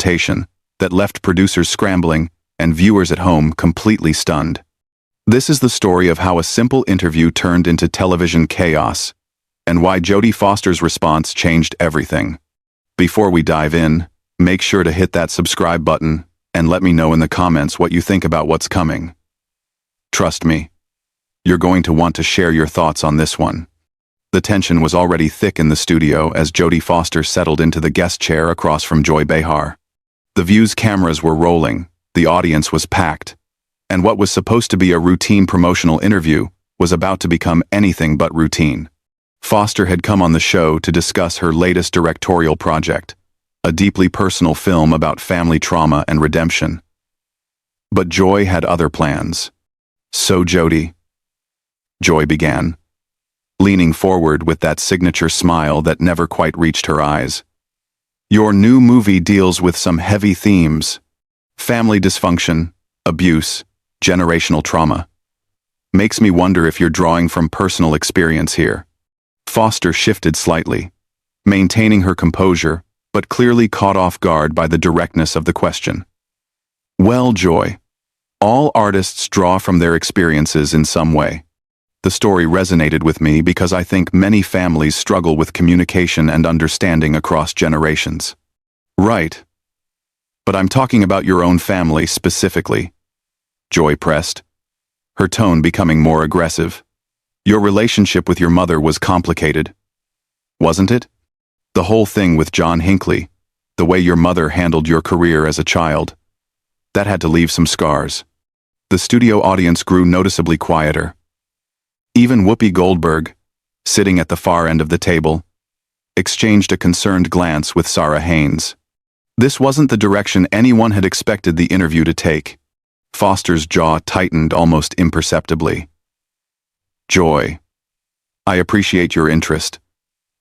confrontation that left producers scrambling and viewers at home completely stunned. This is the story of how a simple interview turned into television chaos, and why Jodie Foster's response changed everything. Before we dive in, make sure to hit that subscribe button and let me know in the comments what you think about what's coming. Trust me, you're going to want to share your thoughts on this one. The tension was already thick in the studio as Jodie Foster settled into the guest chair across from Joy Behar. The View's cameras were rolling, the audience was packed, and what was supposed to be a routine promotional interview was about to become anything but routine. Foster had come on the show to discuss her latest directorial project, a deeply personal film about family trauma and redemption. But Joy had other plans. "So Jodie," Joy began, leaning forward with that signature smile that never quite reached her eyes. "Your new movie deals with some heavy themes: family dysfunction, abuse, generational trauma. Makes me wonder if you're drawing from personal experience here." Foster shifted slightly, maintaining her composure, but clearly caught off guard by the directness of the question. "Well, Joy, all artists draw from their experiences in some way. The story resonated with me because I think many families struggle with communication and understanding across generations." "Right. But I'm talking about your own family specifically," Joy pressed, her tone becoming more aggressive. "Your relationship with your mother was complicated, wasn't it? The whole thing with John Hinckley, the way your mother handled your career as a child, that had to leave some scars." The studio audience grew noticeably quieter. Even Whoopi Goldberg, sitting at the far end of the table, exchanged a concerned glance with Sarah Haynes. This wasn't the direction anyone had expected the interview to take. Foster's jaw tightened almost imperceptibly. "Joy, I appreciate your interest,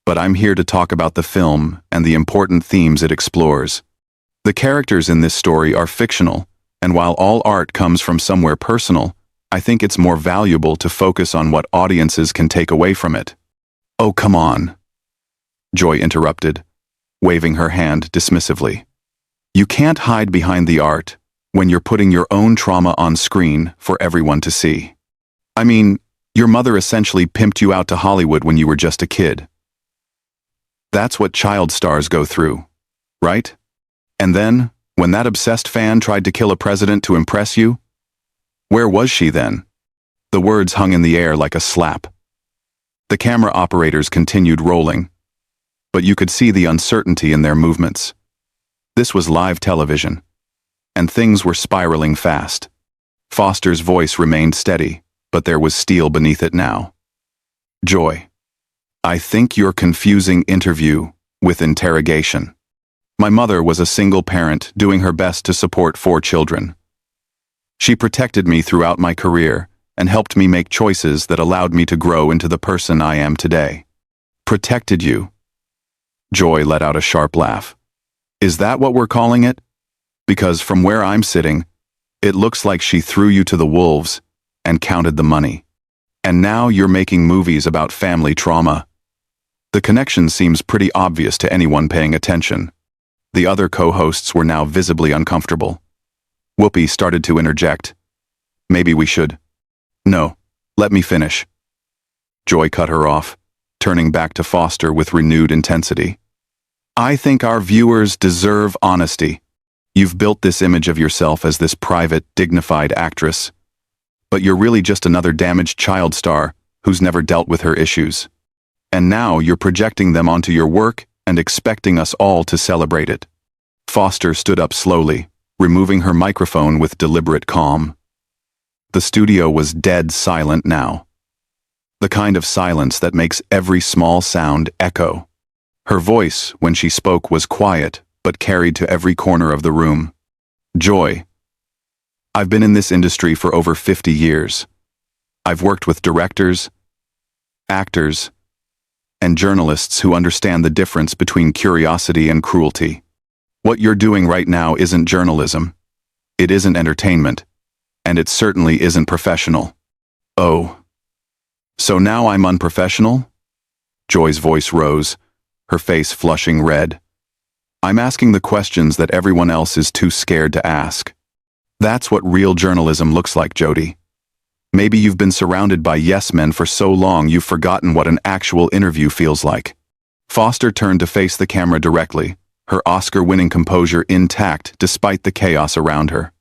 but I'm here to talk about the film and the important themes it explores. The characters in this story are fictional, and while all art comes from somewhere personal, I think it's more valuable to focus on what audiences can take away from it." "Oh, come on," Joy interrupted, waving her hand dismissively. "You can't hide behind the art when you're putting your own trauma on screen for everyone to see. I mean, your mother essentially pimped you out to Hollywood when you were just a kid. That's what child stars go through, right? And then, when that obsessed fan tried to kill a president to impress you, where was she then?" The words hung in the air like a slap. The camera operators continued rolling, but you could see the uncertainty in their movements. This was live television, and things were spiraling fast. Foster's voice remained steady, but there was steel beneath it now. "Joy, I think you're confusing interview with interrogation. My mother was a single parent doing her best to support 4 children. She protected me throughout my career and helped me make choices that allowed me to grow into the person I am today." "Protected you?" Joy let out a sharp laugh. "Is that what we're calling it? Because from where I'm sitting, it looks like she threw you to the wolves and counted the money. And now you're making movies about family trauma." The connection seems pretty obvious to anyone paying attention. The other co-hosts were now visibly uncomfortable. Whoopi started to interject. "Maybe we should." "No, let me finish." Joy cut her off, turning back to Foster with renewed intensity. "I think our viewers deserve honesty. You've built this image of yourself as this private, dignified actress, but you're really just another damaged child star who's never dealt with her issues. And now you're projecting them onto your work and expecting us all to celebrate it." Foster stood up slowly, removing her microphone with deliberate calm. The studio was dead silent now. The kind of silence that makes every small sound echo. Her voice, when she spoke, was quiet, but carried to every corner of the room. "Joy, I've been in this industry for over 50 years. I've worked with directors, actors, and journalists who understand the difference between curiosity and cruelty. What you're doing right now isn't journalism. It isn't entertainment. And it certainly isn't professional." "Oh. So now I'm unprofessional?" Joy's voice rose, her face flushing red. I'm asking the questions that everyone else is too scared to ask. That's what real journalism looks like, Jodie. Maybe you've been surrounded by yes men for so long you've forgotten what an actual interview feels like. Foster turned to face the camera directly, her Oscar-winning composure intact despite the chaos around her.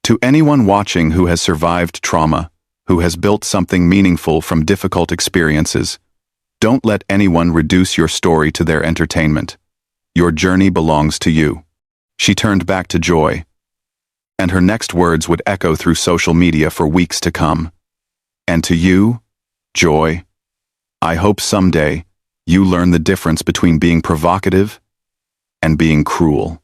To anyone watching who has survived trauma, who has built something meaningful from difficult experiences, don't let anyone reduce your story to their entertainment. Your journey belongs to you. She turned back to Joy, and her next words would echo through social media for weeks to come. And to you, Joy, I hope someday you learn the difference between being provocative and being cruel.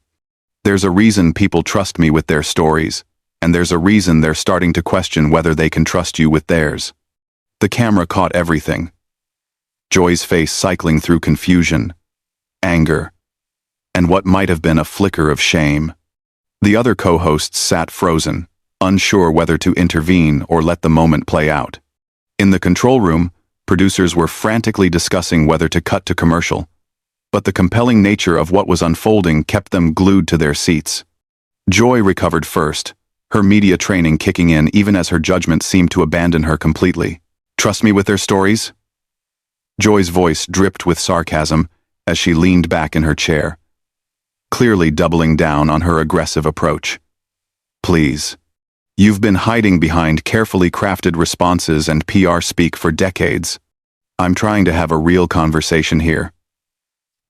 There's a reason people trust me with their stories, and there's a reason they're starting to question whether they can trust you with theirs. The camera caught everything. Joy's face cycling through confusion, anger, and what might have been a flicker of shame. The other co-hosts sat frozen, unsure whether to intervene or let the moment play out. In the control room, producers were frantically discussing whether to cut to commercial, but the compelling nature of what was unfolding kept them glued to their seats. Joy recovered first, her media training kicking in even as her judgment seemed to abandon her completely. Trust me with their stories? Joy's voice dripped with sarcasm as she leaned back in her chair, clearly doubling down on her aggressive approach. Please. You've been hiding behind carefully crafted responses and PR speak for decades. I'm trying to have a real conversation here.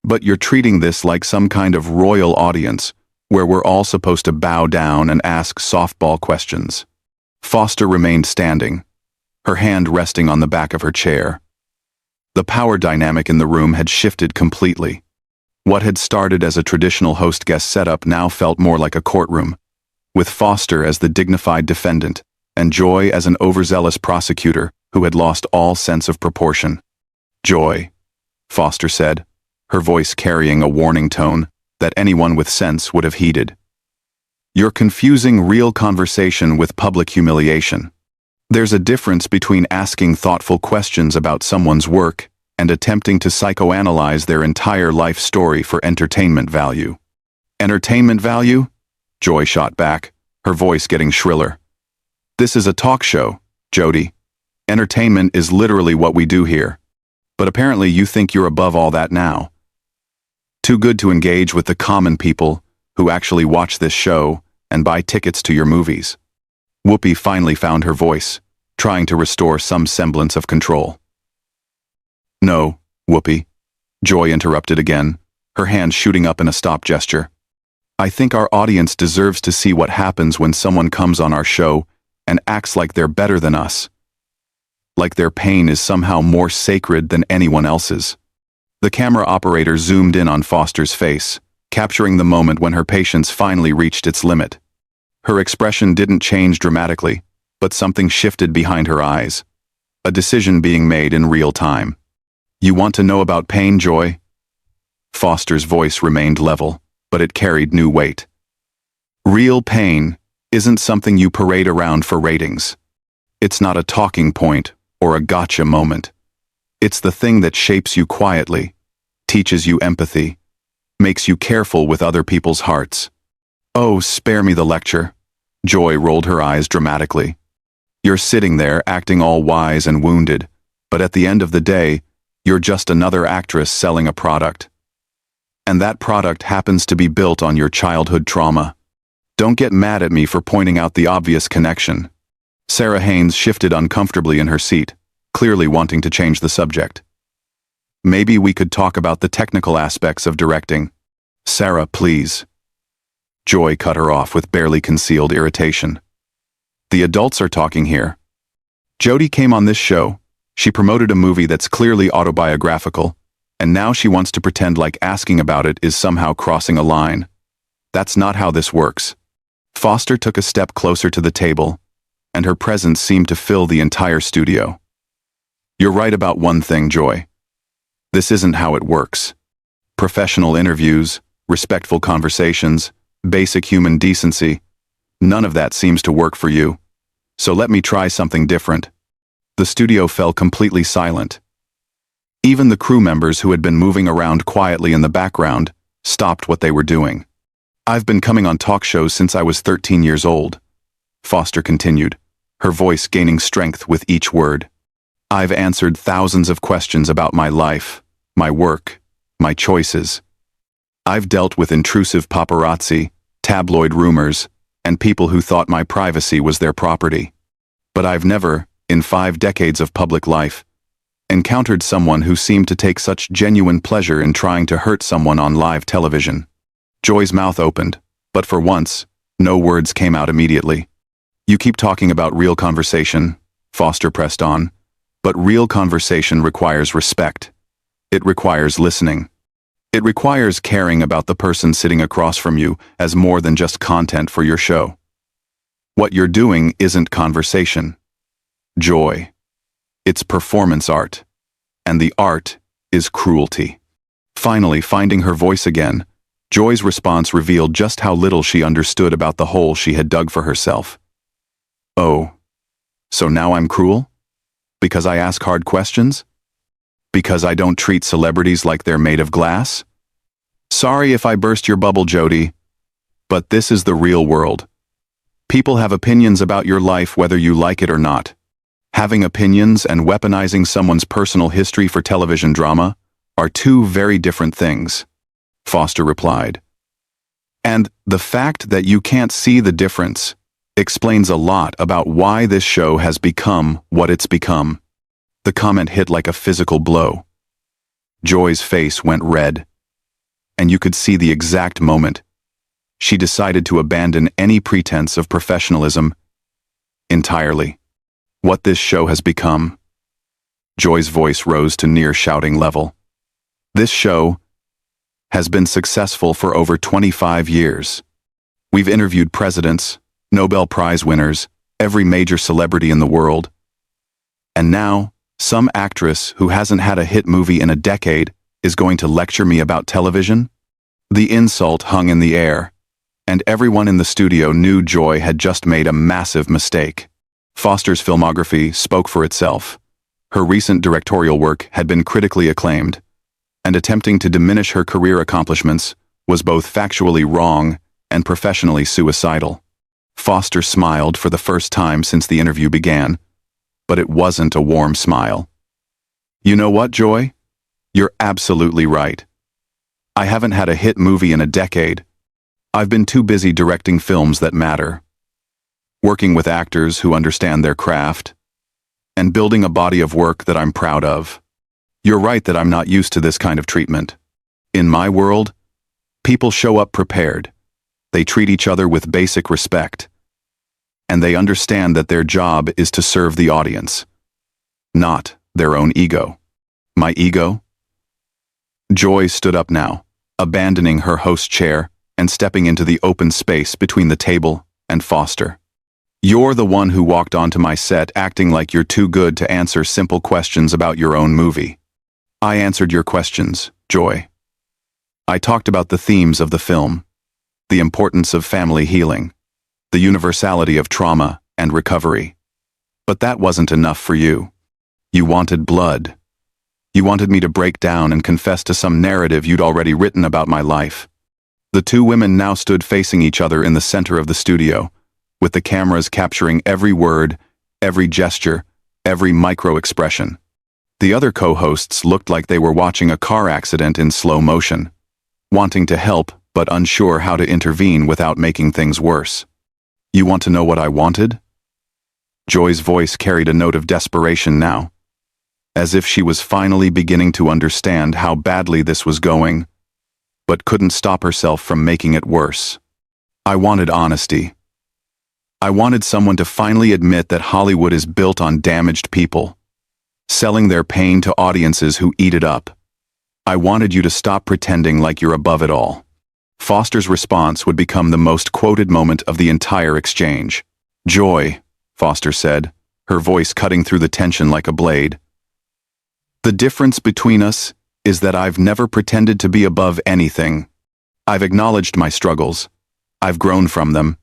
But you're treating this like some kind of royal audience, where we're all supposed to bow down and ask softball questions. Foster remained standing, her hand resting on the back of her chair. The power dynamic in the room had shifted completely. What had started as a traditional host-guest setup now felt more like a courtroom, with Foster as the dignified defendant and Joy as an overzealous prosecutor who had lost all sense of proportion. Joy, Foster said, her voice carrying a warning tone that anyone with sense would have heeded. You're confusing real conversation with public humiliation. There's a difference between asking thoughtful questions about someone's work and attempting to psychoanalyze their entire life story for entertainment value. Entertainment value? Joy shot back, her voice getting shriller. This is a talk show, Jodie. Entertainment is literally what we do here. But apparently you think you're above all that now. Too good to engage with the common people who actually watch this show and buy tickets to your movies. Whoopi finally found her voice, trying to restore some semblance of control. No, Whoopi, Joy interrupted again, her hand shooting up in a stop gesture. I think our audience deserves to see what happens when someone comes on our show and acts like they're better than us. Like their pain is somehow more sacred than anyone else's. The camera operator zoomed in on Foster's face, capturing the moment when her patience finally reached its limit. Her expression didn't change dramatically, but something shifted behind her eyes. A decision being made in real time. You want to know about pain, Joy? Foster's voice remained level, but it carried new weight. Real pain isn't something you parade around for ratings. It's not a talking point or a gotcha moment. It's the thing that shapes you quietly, teaches you empathy, makes you careful with other people's hearts. Oh, spare me the lecture. Joy rolled her eyes dramatically. You're sitting there acting all wise and wounded, but at the end of the day, you're just another actress selling a product. And that product happens to be built on your childhood trauma. Don't get mad at me for pointing out the obvious connection. Sarah Haynes shifted uncomfortably in her seat, clearly wanting to change the subject. Maybe we could talk about the technical aspects of directing. Sarah, please. Joy cut her off with barely concealed irritation. The adults are talking here. Jodie came on this show. She promoted a movie that's clearly autobiographical, and now she wants to pretend like asking about it is somehow crossing a line. That's not how this works. Foster took a step closer to the table, and her presence seemed to fill the entire studio. You're right about one thing, Joy. This isn't how it works. Professional interviews, respectful conversations, basic human decency, none of that seems to work for you. So let me try something different. The studio fell completely silent. Even the crew members who had been moving around quietly in the background stopped what they were doing. "I've been coming on talk shows since I was 13 years old," Foster continued, her voice gaining strength with each word. "I've answered thousands of questions about my life, my work, my choices. I've dealt with intrusive paparazzi, tabloid rumors, and people who thought my privacy was their property. But I've never, in 5 decades of public life, encountered someone who seemed to take such genuine pleasure in trying to hurt someone on live television." Joy's mouth opened, but for once, no words came out immediately. "You keep talking about real conversation," Foster pressed on, "but real conversation requires respect. It requires listening. It requires caring about the person sitting across from you as more than just content for your show. What you're doing isn't conversation, Joy. It's performance art. And the art is cruelty." Finally, finding her voice again, Joy's response revealed just how little she understood about the hole she had dug for herself. "Oh, so now I'm cruel? Because I ask hard questions? Because I don't treat celebrities like they're made of glass? Sorry if I burst your bubble, Jodie, but this is the real world. People have opinions about your life whether you like it or not. Having opinions and weaponizing someone's personal history for television drama are 2 very different things," Foster replied. "And the fact that you can't see the difference explains a lot about why this show has become what it's become." The comment hit like a physical blow. Joy's face went red, and you could see the exact moment she decided to abandon any pretense of professionalism entirely. "What this show has become," Joy's voice rose to near shouting level, "this show has been successful for over 25 years. We've interviewed presidents, Nobel Prize winners, every major celebrity in the world. And now, some actress who hasn't had a hit movie in a decade is going to lecture me about television?" The insult hung in the air, and everyone in the studio knew Joy had just made a massive mistake. Foster's filmography spoke for itself. Her recent directorial work had been critically acclaimed, and attempting to diminish her career accomplishments was both factually wrong and professionally suicidal. Foster smiled for the first time since the interview began, but it wasn't a warm smile. "You know what, Joy? You're absolutely right. I haven't had a hit movie in a decade. I've been too busy directing films that matter, working with actors who understand their craft, and building a body of work that I'm proud of. You're right that I'm not used to this kind of treatment. In my world, people show up prepared. They treat each other with basic respect, and they understand that their job is to serve the audience, not their own ego." "My ego?" Joy stood up now, abandoning her host chair and stepping into the open space between the table and Foster. "You're the one who walked onto my set acting like you're too good to answer simple questions about your own movie. I answered your questions, Joy. I talked about the themes of the film, the importance of family healing, the universality of trauma and recovery. But that wasn't enough for you. You wanted blood. You wanted me to break down and confess to some narrative you'd already written about my life." The 2 women now stood facing each other in the center of the studio, with the cameras capturing every word, every gesture, every micro-expression. The other co-hosts looked like they were watching a car accident in slow motion, wanting to help but unsure how to intervene without making things worse. "You want to know what I wanted?" Joy's voice carried a note of desperation now, as if she was finally beginning to understand how badly this was going, but couldn't stop herself from making it worse. "I wanted honesty. I wanted someone to finally admit that Hollywood is built on damaged people, selling their pain to audiences who eat it up. I wanted you to stop pretending like you're above it all." Foster's response would become the most quoted moment of the entire exchange. "Joy," Foster said, her voice cutting through the tension like a blade, "the difference between us is that I've never pretended to be above anything. I've acknowledged my struggles, I've grown from them,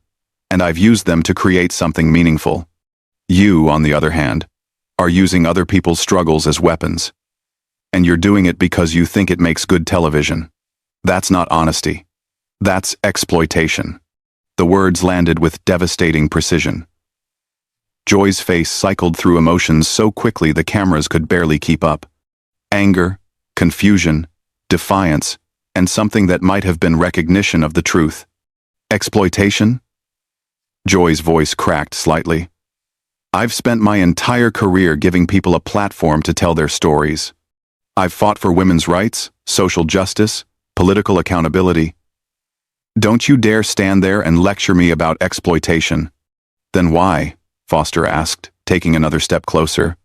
and I've used them to create something meaningful. You, on the other hand, are using other people's struggles as weapons. And you're doing it because you think it makes good television. That's not honesty. That's exploitation. The words landed with devastating precision. Joy's face cycled through emotions so quickly the cameras could barely keep up. Anger, confusion, defiance, and something that might have been recognition of the truth. Exploitation? Joy's voice cracked slightly. I've spent my entire career giving people a platform to tell their stories. I've fought for women's rights, social justice, political accountability. Don't you dare stand there and lecture me about exploitation. Then why? Foster asked, taking another step closer.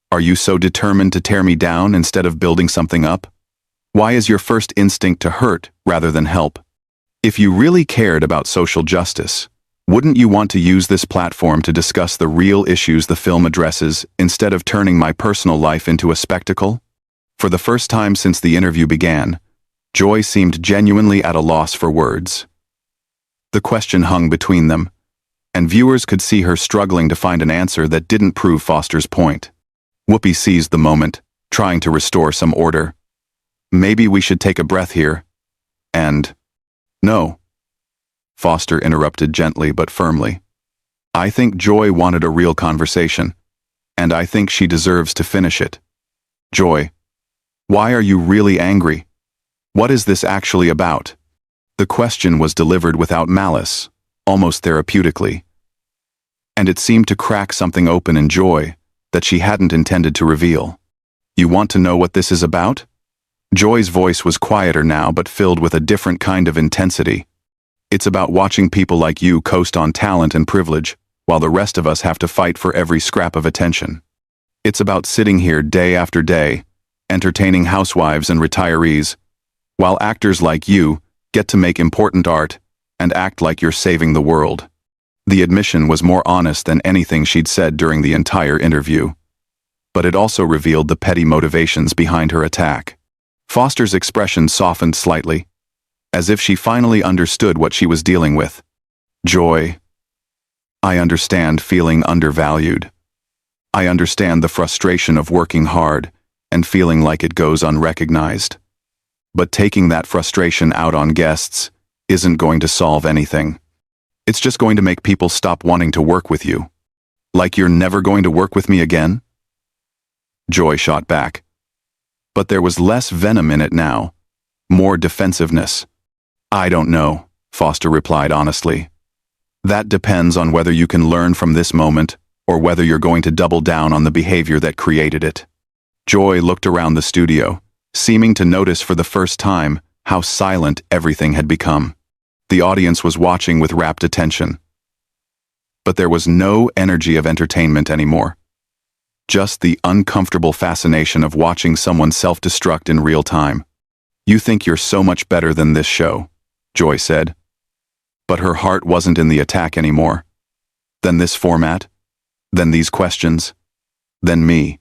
Are you so determined to tear me down instead of building something up? Why is your first instinct to hurt rather than help? If you really cared about social justice, wouldn't you want to use this platform to discuss the real issues the film addresses instead of turning my personal life into a spectacle? For the first time since the interview began, Joy seemed genuinely at a loss for words. The question hung between them, and viewers could see her struggling to find an answer that didn't prove Foster's point. Whoopi seized the moment, trying to restore some order. Maybe we should take a breath here. And... No. Foster interrupted gently but firmly. I think Joy wanted a real conversation, and I think she deserves to finish it. Joy, why are you really angry? What is this actually about? The question was delivered without malice, almost therapeutically. And it seemed to crack something open in Joy that she hadn't intended to reveal. You want to know what this is about? Joy's voice was quieter now but filled with a different kind of intensity. It's about watching people like you coast on talent and privilege, while the rest of us have to fight for every scrap of attention. It's about sitting here day after day, entertaining housewives and retirees, while actors like you get to make important art and act like you're saving the world. The admission was more honest than anything she'd said during the entire interview. But it also revealed the petty motivations behind her attack. Foster's expression softened slightly, as if she finally understood what she was dealing with. Joy, I understand feeling undervalued. I understand the frustration of working hard and feeling like it goes unrecognized. But taking that frustration out on guests isn't going to solve anything. It's just going to make people stop wanting to work with you. Like you're never going to work with me again? Joy shot back. But there was less venom in it now, more defensiveness. I don't know, Foster replied honestly. That depends on whether you can learn from this moment or whether you're going to double down on the behavior that created it. Joy looked around the studio, seeming to notice for the first time how silent everything had become. The audience was watching with rapt attention. But there was no energy of entertainment anymore. Just the uncomfortable fascination of watching someone self-destruct in real time. You think you're so much better than this show, Joy said. But her heart wasn't in the attack anymore. Then this format? Then these questions? Then me?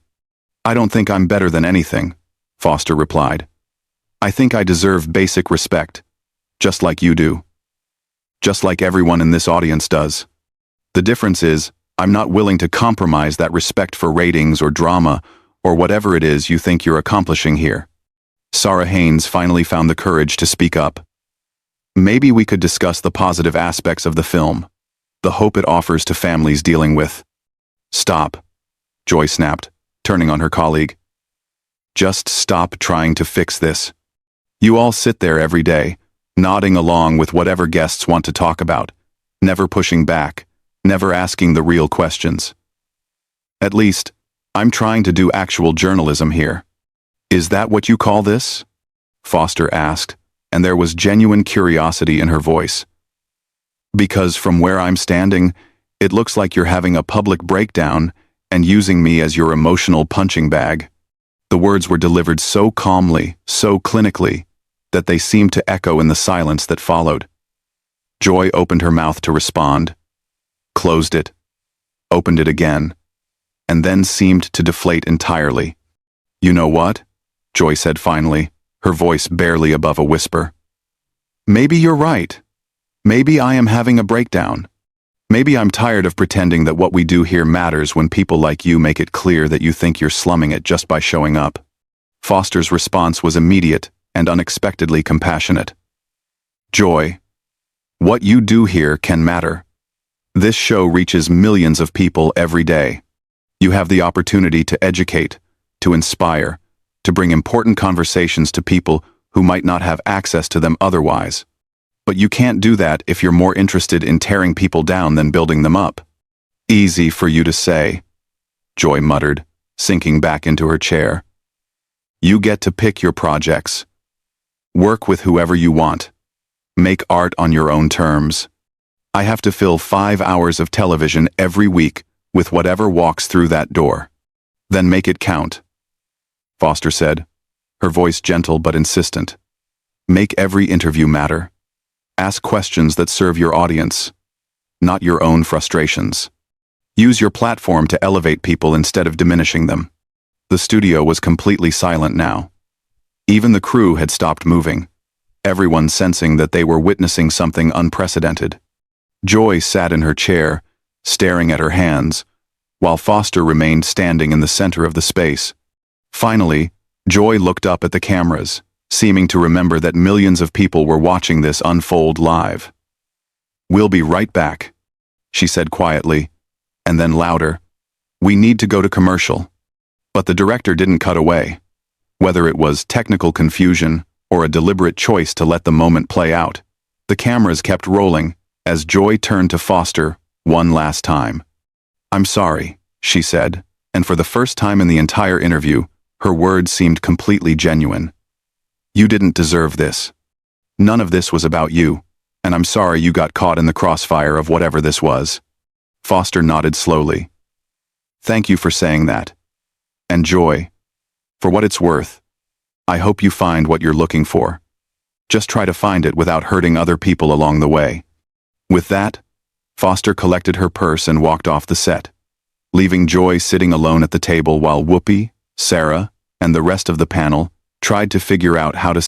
I don't think I'm better than anything, Foster replied. I think I deserve basic respect, just like you do. Just like everyone in this audience does. The difference is, I'm not willing to compromise that respect for ratings or drama or whatever it is you think you're accomplishing here. Sarah Haynes finally found the courage to speak up. Maybe we could discuss the positive aspects of the film, the hope it offers to families dealing with. Stop, Joy snapped, turning on her colleague. Just stop trying to fix this. You all sit there every day, nodding along with whatever guests want to talk about, never pushing back, never asking the real questions. At least, I'm trying to do actual journalism here. Is that what you call this? Foster asked, and there was genuine curiosity in her voice. Because from where I'm standing, it looks like you're having a public breakdown and using me as your emotional punching bag. The words were delivered so calmly, so clinically, that they seemed to echo in the silence that followed. Joy opened her mouth to respond, closed it, opened it again, and then seemed to deflate entirely. You know what? Joy said finally, her voice barely above a whisper. Maybe you're right. Maybe I am having a breakdown. Maybe I'm tired of pretending that what we do here matters when people like you make it clear that you think you're slumming it just by showing up. Foster's response was immediate, and unexpectedly compassionate. Joy, what you do here can matter. This show reaches millions of people every day. You have the opportunity to educate, to inspire, to bring important conversations to people who might not have access to them otherwise. But you can't do that if you're more interested in tearing people down than building them up. Easy for you to say, Joy muttered, sinking back into her chair. You get to pick your projects. Work with whoever you want. Make art on your own terms. I have to fill 5 hours of television every week with whatever walks through that door. Then make it count, Foster said, her voice gentle but insistent. Make every interview matter. Ask questions that serve your audience, not your own frustrations. Use your platform to elevate people instead of diminishing them. The studio was completely silent now. Even the crew had stopped moving, everyone sensing that they were witnessing something unprecedented. Joy sat in her chair, staring at her hands, while Foster remained standing in the center of the space. Finally, Joy looked up at the cameras, seeming to remember that millions of people were watching this unfold live. We'll be right back, she said quietly, and then louder. We need to go to commercial. But the director didn't cut away. Whether it was technical confusion or a deliberate choice to let the moment play out, the cameras kept rolling as Joy turned to Foster one last time. I'm sorry, she said, and for the first time in the entire interview, her words seemed completely genuine. You didn't deserve this. None of this was about you, and I'm sorry you got caught in the crossfire of whatever this was. Foster nodded slowly. Thank you for saying that. And Joy, for what it's worth, I hope you find what you're looking for. Just try to find it without hurting other people along the way. With that, Foster collected her purse and walked off the set, leaving Joy sitting alone at the table while Whoopi, Sarah, and the rest of the panel tried to figure out how to